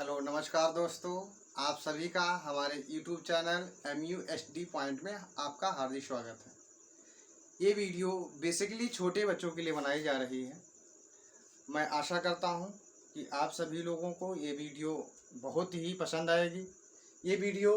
Hello नमस्कार दोस्तों, आप सभी का हमारे YouTube चैनल MUSD पॉइंट में आपका हार्दिक स्वागत है। ये वीडियो बेसिकली छोटे बच्चों के लिए बनाई जा रही है। मैं आशा करता हूँ कि आप सभी लोगों को ये वीडियो बहुत ही पसंद आएगी। ये वीडियो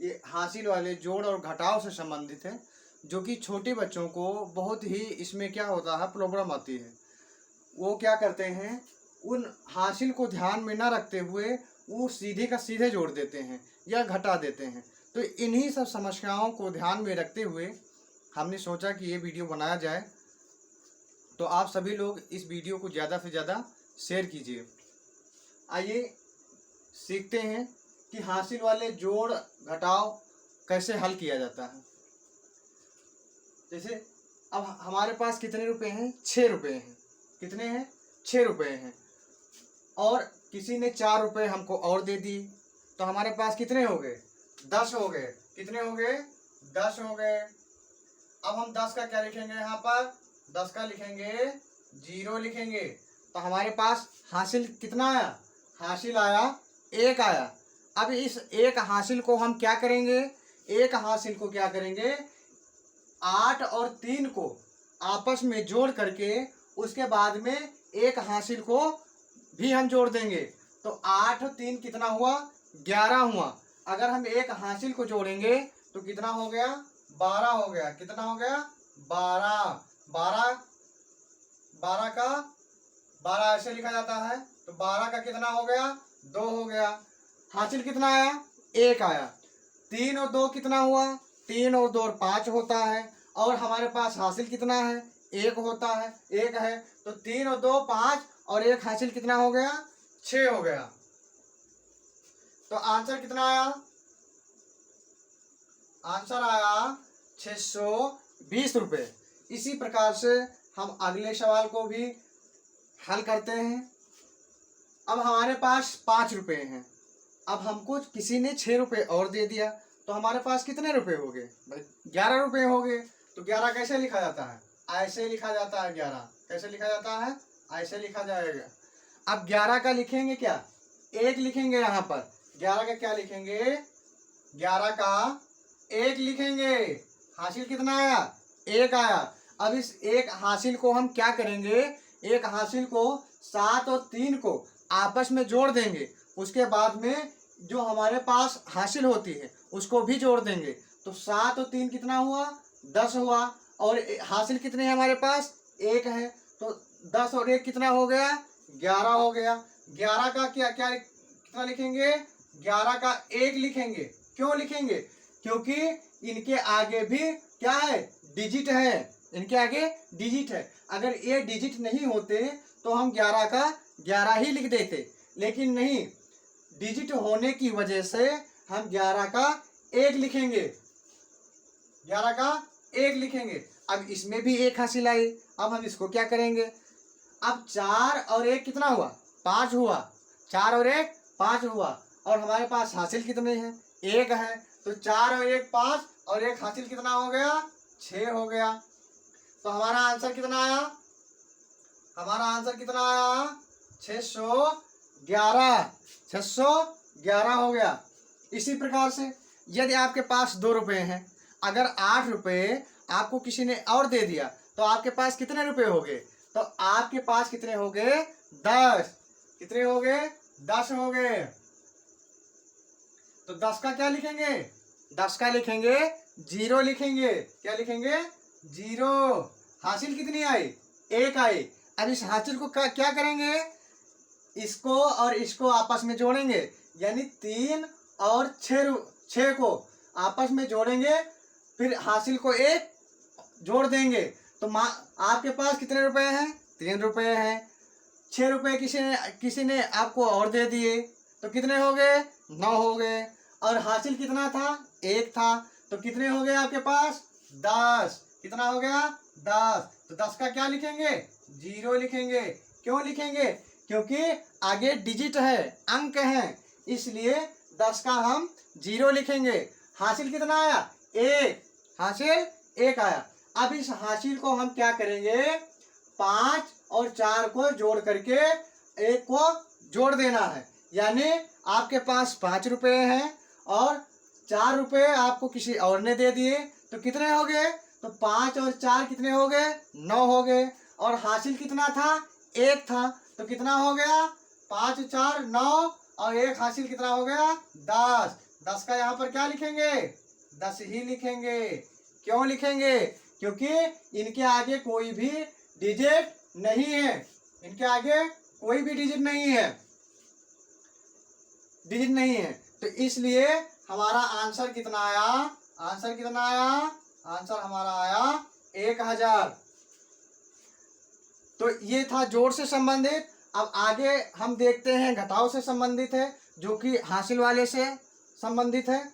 ये हासिल वाले जोड़ और घटाव से संबंधित है, जो कि छोटे बच्चों को बहुत ही इसमें क्या होता है प्रॉब्लम आती है। वो क्या करते हैं, उन हासिल को ध्यान में न रखते हुए वो सीधे का सीधे जोड़ देते हैं या घटा देते हैं। तो इन्हीं सब समस्याओं को ध्यान में रखते हुए हमने सोचा कि ये वीडियो बनाया जाए। तो आप सभी लोग इस वीडियो को ज़्यादा से ज़्यादा शेयर कीजिए। आइए सीखते हैं कि हासिल वाले जोड़ घटाव कैसे हल किया जाता है। जैसे अब हमारे पास कितने रुपए हैं? 6 रुपये हैं। कितने हैं? 6 रुपये हैं। और किसी ने 4 रुपये हमको और दे दिए, तो हमारे पास कितने हो गए? 10 हो गए। कितने हो गए? 10 हो गए। अब हम 10 का क्या लिखेंगे? यहाँ पर 10 का लिखेंगे 0 लिखेंगे। तो हमारे पास हासिल कितना आया? हासिल आया 1 आया। अब इस एक हासिल को हम क्या करेंगे? एक हासिल को क्या करेंगे? 8 और 3 को आपस में जोड़ करके उसके बाद में एक हासिल को भी हम जोड़ देंगे। तो 8 और 3 कितना हुआ? 11 हुआ। अगर हम एक हासिल को जोड़ेंगे तो कितना हो गया? 12 हो गया। कितना हो गया? 12। 12 का 12 ऐसे लिखा जाता है। तो 12 का कितना हो गया? 2 हो गया। हासिल कितना आया? 1 आया। 3 और 2 कितना हुआ? 3 और 2 और 5 होता है। और हमारे पास हासिल कितना है? 1 होता है, 1 है। तो 3 और 2 5 और 1 हासिल कितना हो गया? 6 हो गया। तो आंसर कितना आया? आंसर आया 620 रुपये। इसी प्रकार से हम अगले सवाल को भी हल करते हैं। अब हमारे पास 5 रुपये हैं। अब हमको किसी ने 6 रुपये और दे दिया, तो हमारे पास कितने रुपए हो गए? 11 रुपये हो गए। तो 11 कैसे लिखा जाता है? ऐसे लिखा जाता है। 11 कैसे लिखा जाता है? ऐसे लिखा जाएगा। अब 11 का लिखेंगे क्या? 1 लिखेंगे। यहाँ पर 11 का क्या लिखेंगे? 11 का 1 लिखेंगे। हासिल कितना आया? 1 आया। अब इस एक हासिल को हम क्या करेंगे? एक हासिल को 7 और 3 को आपस में जोड़ देंगे। उसके बाद में जो हमारे पास हासिल होती है उसको भी जोड़ देंगे। तो 7 और 3 कितना हुआ? 10 हुआ। और हासिल कितने हैं हमारे पास? 1 है। तो 10 और 1 कितना हो गया? 11 हो गया। 11 का क्या क्या कितना लिखेंगे? 11 का 1 लिखेंगे। क्यों लिखेंगे? क्योंकि इनके आगे भी क्या है? डिजिट है। इनके आगे डिजिट है। अगर ये डिजिट नहीं होते तो हम 11 का 11 ही लिख देते, लेकिन नहीं, डिजिट होने की वजह से हम 11 का 1 लिखेंगे। 11 का 1 लिखेंगे। अब इसमें भी 1 हासिल आई। अब हम इसको क्या करेंगे? अब 4 और 1 कितना हुआ? 5 हुआ। 4 और 1 5 हुआ। और हमारे पास हासिल कितने हैं? 1 है। तो 4 और 1 5 और 1 हासिल कितना हो गया? 6 हो गया। तो हमारा आंसर कितना आया? हमारा आंसर कितना आया? 611। 611 हो गया। इसी प्रकार से यदि आपके पास 2 रुपये हैं, अगर 8 रुपये आपको किसी ने और दे दिया, तो आपके पास कितने रुपये हो गए? तो आपके पास कितने हो गए? 10। कितने हो गए? 10 हो गए। तो 10 का क्या लिखेंगे? 10 का लिखेंगे 0 लिखेंगे। क्या लिखेंगे? 0। हासिल कितनी आई? 1 आई। अब इस हासिल को क्या करेंगे? इसको और इसको आपस में जोड़ेंगे, यानी 3 और 6 को आपस में जोड़ेंगे। फिर हासिल को 1 जोड़ देंगे। तो आपके पास कितने रुपए हैं? 3 रुपये हैं। 6 रुपये किसी ने आपको और दे दिए, तो कितने हो गए? 9 हो गए। और हासिल कितना था? 1 था। तो कितने हो गए आपके पास? 10। कितना हो गया? 10। तो 10 का क्या लिखेंगे? 0 लिखेंगे। क्यों लिखेंगे? क्योंकि आगे डिजिट है, अंक है, इसलिए 10 का हम 0 लिखेंगे। हासिल कितना आया? 1। हासिल 1 आया। अब इस हासिल को हम क्या करेंगे? 5 और 4 को जोड़ करके 1 को जोड़ देना है, यानी आपके पास 5 रुपये हैं और 4 रुपये आपको किसी और ने दे दिए, तो कितने हो गए? तो 5 और 4 कितने हो गए? 9 हो गए। और हासिल कितना था? 1 था। तो कितना हो गया? 5 4 9 और 1 हासिल कितना हो गया? 10। 10 का यहाँ पर क्या लिखेंगे? 10 ही लिखेंगे। क्यों लिखेंगे? क्योंकि इनके आगे कोई भी डिजिट नहीं है। इनके आगे कोई भी डिजिट नहीं है, डिजिट नहीं है। तो इसलिए हमारा आंसर कितना आया? आंसर कितना आया? आंसर हमारा आया 1000। तो ये था जोड़ से संबंधित। अब आगे हम देखते हैं घटाव से संबंधित है, जो कि हासिल वाले से संबंधित है।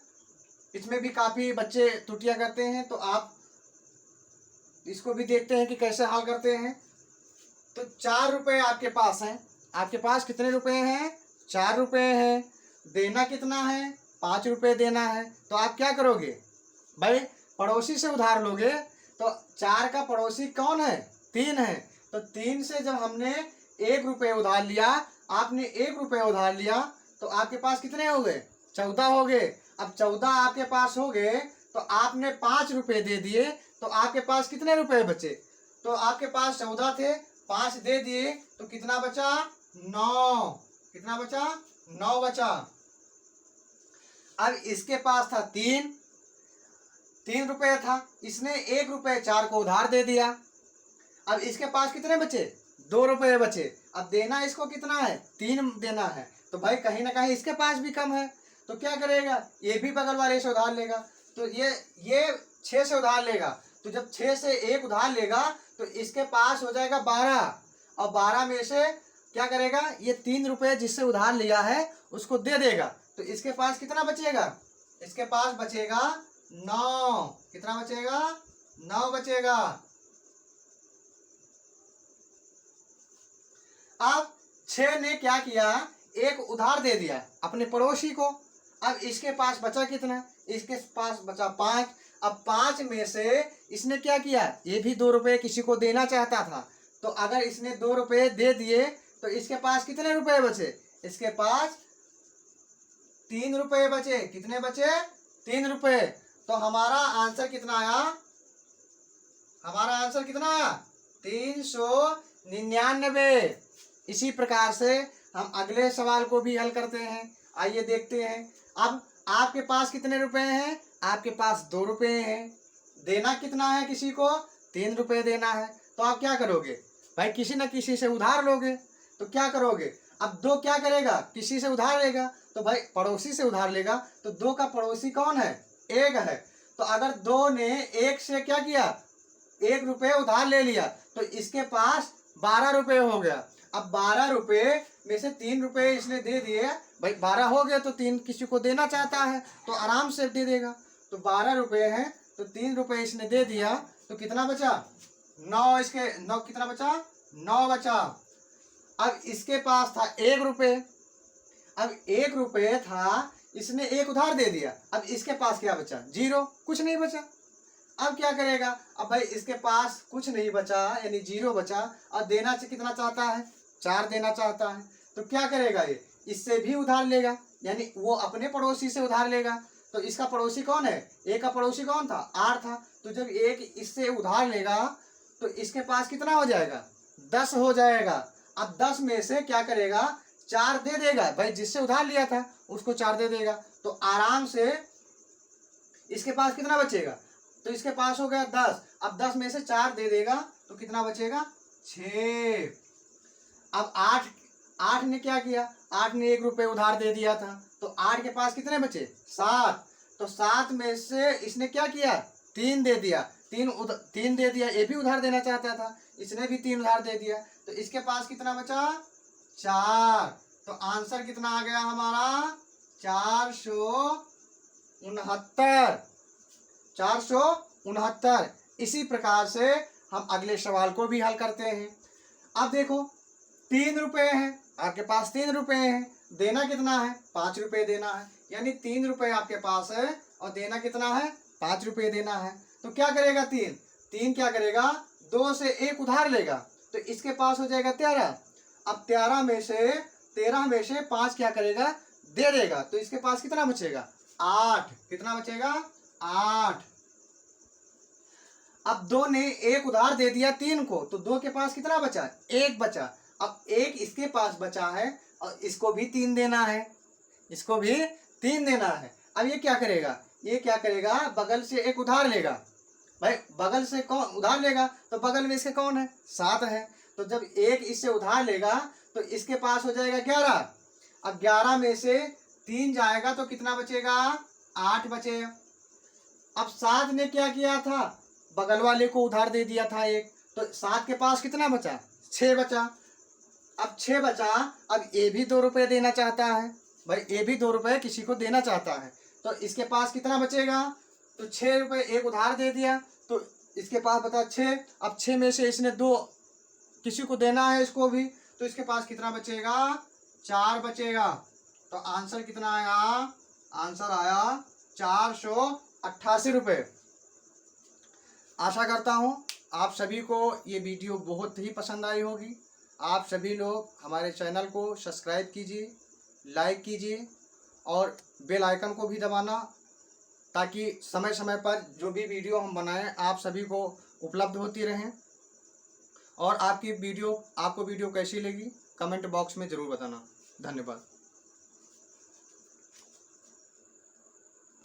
इसमें भी काफी बच्चे त्रुटियां करते हैं, तो आप इसको भी देखते हैं कि कैसे हल करते हैं। तो 4 रुपये आपके पास हैं। आपके पास कितने रुपए हैं? 4 रुपये हैं। देना कितना है? 5 रुपये देना है। तो आप क्या करोगे भाई? पड़ोसी से उधार लोगे। तो 4 का पड़ोसी कौन है? 3 है। तो 3 से जब हमने 1 रुपये उधार लिया, आपने 1 रुपये उधार लिया, तो आपके पास कितने हो गए? 14 हो गए। अब 14 आपके पास हो गए, तो आपने 5 रुपये दे दिए, तो आपके पास कितने रुपए बचे? तो आपके पास 14 थे, 5 दे दिए, तो कितना बचा? 9। कितना बचा? 9 बचा। अब इसके पास था 3 रुपये था, इसने 1 रुपये 4 को उधार दे दिया। अब इसके पास कितने बचे? 2 रुपये बचे। अब देना इसको कितना है? 3 देना है। तो भाई कहीं ना कहीं इसके पास भी कम है, तो क्या करेगा? ये भी बगल वाले से उधार लेगा। तो ये 6 से उधार लेगा। तो जब 6 से 1 उधार लेगा, तो इसके पास हो जाएगा 12। और 12 में से क्या करेगा? ये 3 रुपये जिससे उधार लिया है उसको दे देगा। तो इसके पास कितना बचेगा? इसके पास बचेगा 9। कितना बचेगा? 9 बचेगा। अब 6 ने क्या किया? एक उधार दे दिया अपने पड़ोसी को। अब इसके पास बचा कितना? इसके पास बचा 5। अब 5 में से इसने क्या किया? ये भी 2 रुपये किसी को देना चाहता था। तो अगर इसने 2 रुपये दे दिए, तो इसके पास कितने रुपए बचे? इसके पास 3 रुपये बचे। कितने बचे? 3 रुपये। तो हमारा आंसर कितना आया? हमारा आंसर कितना आया? 399। इसी प्रकार से हम अगले सवाल को भी हल करते हैं। आइए देखते हैं। अब आपके पास कितने रुपए हैं? आपके पास 2 रुपये हैं। देना कितना है किसी को? 3 रुपये देना है। तो आप क्या करोगे भाई? किसी न किसी से उधार लोगे। तो क्या करोगे? अब 2 क्या करेगा? किसी से उधार लेगा। तो भाई पड़ोसी से उधार लेगा। तो 2 का पड़ोसी कौन है? 1 है। तो अगर 2 ने 1 से क्या किया? 1 रुपये उधार ले लिया, तो इसके पास 12 रुपये हो गया। अब 12 रुपये में से 3 रुपये इसने दे दिए। भाई 12 हो गए, तो 3 किसी को देना चाहता है तो आराम से दे देगा। तो 12 रुपये हैं, तो 3 रुपये इसने दे दिया, तो कितना बचा? 9। इसके 9 कितना बचा? 9 बचा। अब इसके पास था 1 रुपये। अब 1 रुपये था, इसने 1 उधार दे दिया। अब इसके पास क्या बचा? 0। कुछ नहीं बचा। अब क्या करेगा? अब भाई इसके पास कुछ नहीं बचा, यानी 0 बचा। और देना कितना चाहता है? 4 देना चाहता है। तो क्या करेगा? ये इससे भी उधार लेगा, यानी वो अपने पड़ोसी से उधार लेगा। तो इसका पड़ोसी कौन है? एक का पड़ोसी कौन था? 8 था। तो जब एक इससे उधार लेगा, तो इसके पास कितना हो जाएगा? 10 हो जाएगा। अब 10 में से क्या करेगा? 4 दे देगा। भाई जिससे उधार लिया था उसको 4 दे देगा। तो आराम से इसके पास कितना बचेगा? तो इसके पास हो गया 10। अब 10 में से 4 दे देगा, तो कितना बचेगा? 6। अब 8 ने क्या किया? 8 ने 1 रुपये उधार दे दिया था। तो 8 के पास कितने बचे? 7। तो 7 में से इसने क्या किया? 3 दे दिया। 3 दे दिया। ये भी उधार देना चाहता था, इसने भी 3 उधार दे दिया। तो इसके पास कितना बचा? 4। तो आंसर कितना आ गया हमारा? 469। 469। इसी प्रकार से हम अगले सवाल को भी हल करते हैं। अब देखो 3 रुपये हैं, आपके पास 3 रुपये हैं। देना कितना है? 5 रुपये देना है। यानी 3 रुपये आपके पास है और देना कितना है? 5 रुपये देना है। तो क्या करेगा? 3 क्या करेगा? 2 से 1 उधार लेगा। तो इसके पास हो जाएगा 13। अब 13 में से 13 में से 5 क्या करेगा, दे देगा, तो इसके पास कितना बचेगा, 8। कितना बचेगा, 8। अब 2 ने 1 उधार दे दिया 3 को, तो 2 के पास कितना बचा, 1 बचा। अब 1 इसके पास बचा है और इसको भी 3 देना है, इसको भी 3 देना है। अब ये क्या करेगा, ये क्या करेगा, बगल से 1 उधार लेगा। भाई बगल से कौन उधार लेगा, तो बगल में इसके कौन है, 7 है। तो जब 1 इससे उधार लेगा तो इसके पास हो जाएगा 11। अब 11 में से 3 जाएगा तो कितना बचेगा, 8 बचेगा। अब 7 ने क्या किया था, बगल वाले को उधार दे दिया था 1, तो 7 के पास कितना बचा, 6 बचा। अब 6 बचा, अब ये भी 2 रुपये देना चाहता है, भाई ये भी 2 रुपये किसी को देना चाहता है, तो इसके पास कितना बचेगा, तो 6 रुपये 1 उधार दे दिया, तो इसके पास बता 6। अब 6 में से इसने 2 किसी को देना है, इसको भी, तो इसके पास कितना बचेगा, 4 बचेगा। तो आंसर कितना आया, आंसर आया 488 रुपये। आशा करता हूँ आप सभी को ये वीडियो बहुत ही पसंद आई होगी। आप सभी लोग हमारे चैनल को सब्सक्राइब कीजिए, लाइक कीजिए और बेल आइकन को भी दबाना, ताकि समय समय पर जो भी वीडियो हम बनाएं आप सभी को उपलब्ध होती रहें। और आपको वीडियो कैसी लगी कमेंट बॉक्स में ज़रूर बताना। धन्यवाद।